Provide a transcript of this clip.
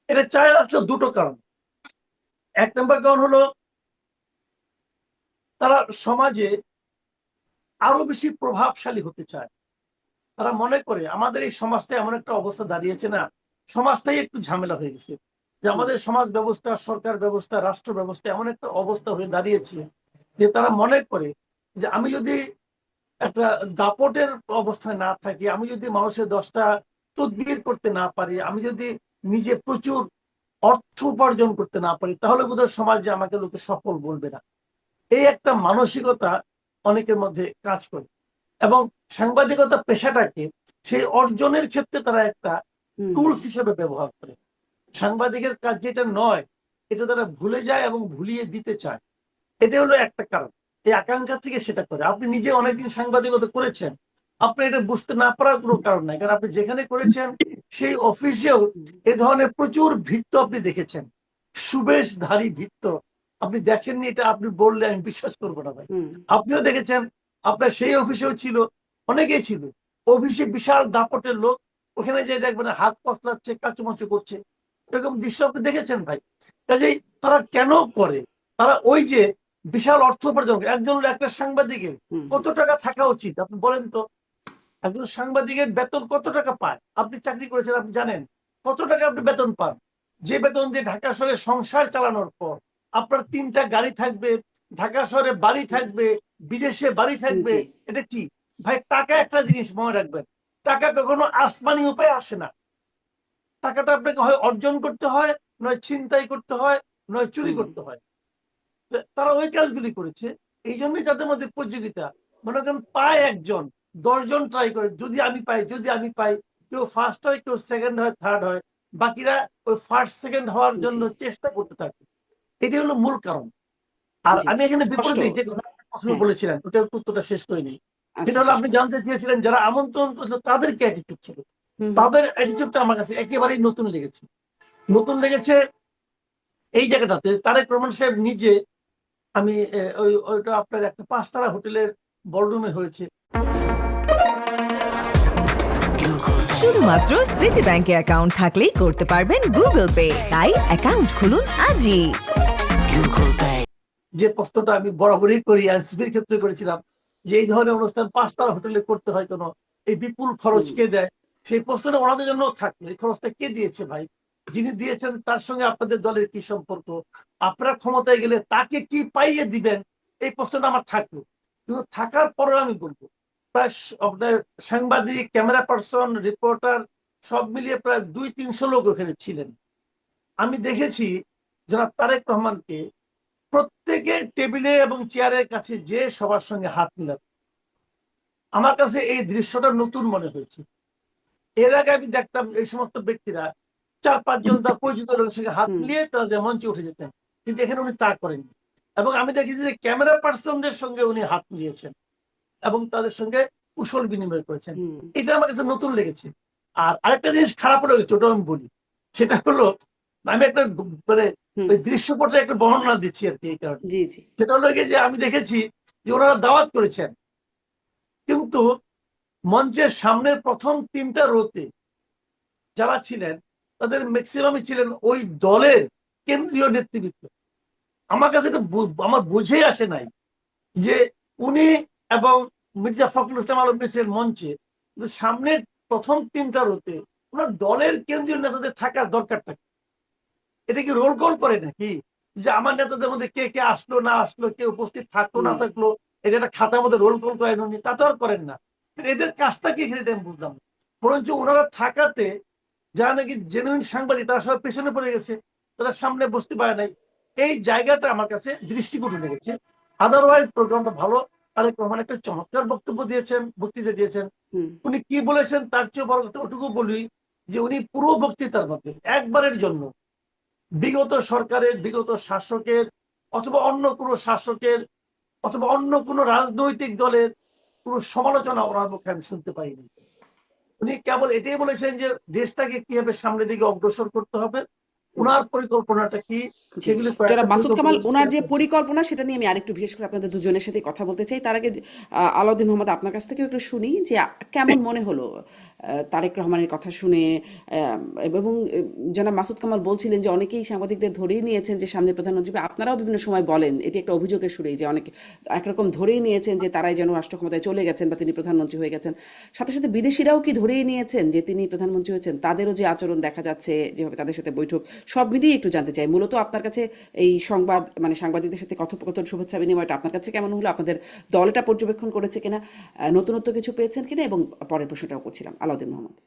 এটা চায় আসলে দুটো কারণ। এক নম্বর কারণ হলো তারা সমাজে আরো বেশি প্রভাবশালী হতে চায়। তারা মনে করে আমাদের এই সমাজটা এমন একটা অবস্থা দাঁড়িয়েছে না, সমাজটাই একটু ঝামেলা হয়ে গেছে, যে হুম, আমাদের সমাজ ব্যবস্থা, সরকার ব্যবস্থা, রাষ্ট্র ব্যবস্থা এমন একটা অবস্থা হয়ে দাঁড়িয়েছে যে তারা মনে করে যে আমি যদি একটা দাপটের অবস্থায় না থাকি, আমি যদি মানুষের 10টা তদবির করতে না পারি, আমি যদি নিজে প্রচুর অর্থ উপার্জন করতে না পারি, তাহলে বোধহয় সমাজে আমাকে লোকে সফল বলবে না। এই একটা মানসিকতা অনেকের মধ্যে কাজ করে। এবং সাংবাদিকতা পেশাটাকে সেই অর্জনের ক্ষেত্রে তারা একটা হুম, টুলস হিসেবে ব্যবহার করে। সাংবাদিকের কাজ যেটা নয়, এটা তারা ভুলে যায় এবং ভুলিয়ে দিতে চায়। এটা হলো একটা কারণ। এই আকাঙ্ক্ষা থেকে সেটা করে। আপনি নিজে অনেকদিন সাংবাদিকতা করেছেন, আপনি এটা বুঝতে না পারার কোনো কারণ নাই, কারণ আপনি যেখানে করেছেন সেই অফিসেও হুম, এ ধরনের প্রচুর ভিত্ত আপনি দেখেছেন, সুবেশধারী ভিত্ত। আপনি দেখেননি এটা আপনি বললে আমি বিশ্বাস করবো না ভাই। হুম, আপনিও দেখেছেন, আপনার সেই অফিসেও ছিল, অনেকেই ছিল, অফিসে বিশাল দাপটের লোক, ওখানে যে দেখবেন হাত কসলাচ্ছে, কাচুমাচু করছে, এরকম দৃশ্য আপনি দেখেছেন ভাই। কাজেই তারা কেন করে? তারা ওই যে বিশাল অর্থ উপার্জন করে। একজন একটা সাংবাদিকের হুম, কত টাকা থাকা উচিত আপনি বলেন তো? একজন সাংবাদিকের বেতন কত টাকা পায়? আপনি চাকরি করেছেন, আপনি জানেন কত টাকা আপনি বেতন পান। যে বেতন দিয়ে ঢাকা শহরে সংসার চালানোর পর আপনার 3টা গাড়ি থাকবে, ঢাকা শহরে বাড়ি থাকবে, বিদেশে বাড়ি থাকবে, জি, এটা কি ভাই? টাকা একটা জিনিস মনে রাখবেন, টাকা কখনো আসমানি উপায়ে আসে না। টাকাটা আপনাকে হয় অর্জন করতে হয়, নয় ছিনতাই করতে হয়, নয় চুরি হুম, করতে হয়। তারা ওই কাজগুলি করেছে। এই জন্যই তাদের মধ্যে প্রতিযোগিতা। মনে করেন পায় একজন, 10জন ট্রাই করে, যদি আমি পাই, যদি আমি পাই। কেউ ফার্স্ট হয়, কেউ সেকেন্ড হয়, থার্ড হয়, বাকিরা ওই ফার্স্ট সেকেন্ড হওয়ার জি, জন্য চেষ্টা করতে থাকে। এটি হলো মূল কারণ। আর জি, আমি এখানে স্পষ্ট। বিপরীতে যে কথা প্রথমে হ্যাঁ, বলেছিলেন, ওটার উত্তরটা শেষ করিনি। সেটা আচ্ছা, হলো শেষ আপনি করুন। জানতে চেয়েছিলেন যারা আমন্ত্রণ করেছিল তাদের কি অ্যাটিটিউড ছিল। হুম, হুম, তাদের অ্যাটিটিউডটা আমার কাছে একেবারেই নতুন লেগেছে। নতুন লেগেছে এই জায়গাটাতে তারেক রহমান সাহেব নিজে, আমি ওইটা আপনার একটা 5 তারা হোটেলের বলরুমে হয়েছে। শুধুমাত্র সিটি ব্যাংকে অ্যাকাউন্ট থাকলেই করতে পারবেন গুগল পে। তাই অ্যাকাউন্ট খুলুন আজই। যে প্রশ্নটা আমি বরাবরই করি, এনসিপির ক্ষেত্রে করেছিলাম, যে এই ধরনের অনুষ্ঠান 5 তারা হোটেলে করতে হয় কেন, এই বিপুল খরচ হুম, কে দেয়? সেই প্রশ্নটা ওনাদের জন্য থাকলো, এই খরচটা কে দিয়েছে ভাই? যিনি দিয়েছেন তার সঙ্গে আপনাদের দলের কি সম্পর্ক? আপনারা ক্ষমতায় গেলে তাকে কি পাইয়ে দিবেন? এই প্রশ্নটা আমার থাকলো। কিন্তু থাকার পরেও আমি বলবো, প্রায় আপনার সাংবাদিক, ক্যামেরা পার্সন, রিপোর্টার সব মিলিয়ে প্রায় 200-300 লোক ওখানে ছিলেন। আমি দেখেছি জনাব তারেক রহমানকে প্রত্যেকের টেবিলে এবং চেয়ারের কাছে যে সবার সঙ্গে হাত মিলাত। আমার কাছে এই দৃশ্যটা নতুন মনে হয়েছে। এর আগে আমি দেখতাম এই সমস্ত ব্যক্তিরা 4-5 জন তার পরিচিত লোকের সঙ্গে হাত হুম, মিলিয়ে তারা যে মঞ্চে উঠে যেতেন, কিন্তু এখানে উনি তা করেননি। এবং আমি দেখেছি যে ক্যামেরা পার্সনদের সঙ্গে উনি হাত মিলিয়েছেন এবং তাদের সঙ্গে কুশল বিনিময় করেছেন। হুম, এটা আমার কাছে নতুন লেগেছে। আর আরেকটা জিনিস খারাপ লেগেছে, ওটাও আমি বলি। সেটা হলো, আমি একটা মানে হুম, ওই দৃশ্যপটে একটা বর্ণনা দিচ্ছি আর কি এই কারণে। জি, জি, সেটা হলো যে আমি দেখেছি যে ওনারা দাওয়াত করেছেন, কিন্তু মঞ্চের সামনের প্রথম 3টা রোতে যারা ছিলেন তাদের ম্যাক্সিমামই ছিলেন ওই দলের কেন্দ্রীয় নেতৃবৃন্দ। আমার কাছে এটা আমার বুঝেই আসে নাই যে উনি এবং মির্জা ফখরুল ইসলাম আলমগীর ছিলেন মঞ্চে, কিন্তু সামনের প্রথম 3টা রোতে ওনার দলের কেন্দ্রীয় নেতাদের থাকার দরকারটা কি? এটা কি রোল কল করে নাকি? যে আমার নেতাদের মধ্যে কে কে আসলো না আসলো, কে উপস্থিত থাকলো না হুম, থাকলো, এটা একটা খাতার মধ্যে রোল কল করেন উনি, তা তো আর করেন না। এদের কাজটা কি এখানে আমি বুঝলাম না। বরঞ্চ ওনারা থাকাতে যারা নাকি জেনুইন সাংবাদিক তারা সব পেছনে পড়ে গেছে, তারা সামনে বসতে পারে নাই। এই জায়গাটা আমার কাছে দৃষ্টিকটু লেগেছে। আদারওয়াইজ প্রোগ্রামটা ভালো। তারেক রহমান একটা চমৎকার বক্তব্য দিয়েছেন, বক্তৃতা দিয়েছেন। হুম, উনি কি বলেছেন তার চেয়ে বড় কথা ওটুকু বলি, যে উনি পুরো বক্তৃতার মধ্যে একবারের জন্য বিগত সরকারের, বিগত শাসকের, অথবা অন্য কোনো শাসকের, অথবা অন্য কোনো রাজনৈতিক দলের কোনো সমালোচনা ওনার মুখে আমি শুনতে পাইনি। উনি কেবল এটাই বলেছেন যে দেশটাকে কিভাবে সামনের দিকে অগ্রসর করতে হবে ওনার পরিকল্পনাটা কি জি সেগুলি জনাব কয়েকটা মাসুদ কামাল পরিকল্পনা ওনার যে আছে। পরিকল্পনা সেটা নিয়ে আমি আরেকটু বিশেষ করে আপনাদের দুজনের সাথে কথা বলতে চাই। তার আগে আলাউদ্দিন মোহাম্মদ আপনার কাছ থেকে একটু শুনি যে কেমন মনে হলো তারেক রহমানের কথা শুনে। এবং জনাব মাসুদ কামাল বলছিলেন যে অনেকেই সাংবাদিকদের ধরেই নিয়েছেন যে সামনে প্রধানমন্ত্রী, বা আপনারাও বিভিন্ন সময় বলেন এটি একটা অভিযোগের সুরেই যে অনেকে একরকম ধরেই নিয়েছেন যে তারাই যেন রাষ্ট্র ক্ষমতায় চলে গেছেন বা তিনি প্রধানমন্ত্রী হয়ে গেছেন। সাথে সাথে বিদেশিরাও কি ধরেই নিয়েছেন যে তিনি প্রধানমন্ত্রী হয়েছেন? তাদেরও যে আচরণ দেখা যাচ্ছে, যেভাবে তাদের সাথে বৈঠক, সব মিলিয়ে একটু জানতে চাই। মূলত আপনার কাছে এই সংবাদ মানে সাংবাদিকদের সাথে কথোপকথন, শুভেচ্ছা বিনিময়টা আপনার কাছে কেমন হলো? আপনাদের দল এটা পর্যবেক্ষণ করেছে কিনা? নতুনত্ব কিছু পেয়েছেন কিনা? এবং পরের প্রশ্নটাও করছিলাম আলাউদ্দিন মোহাম্মদ।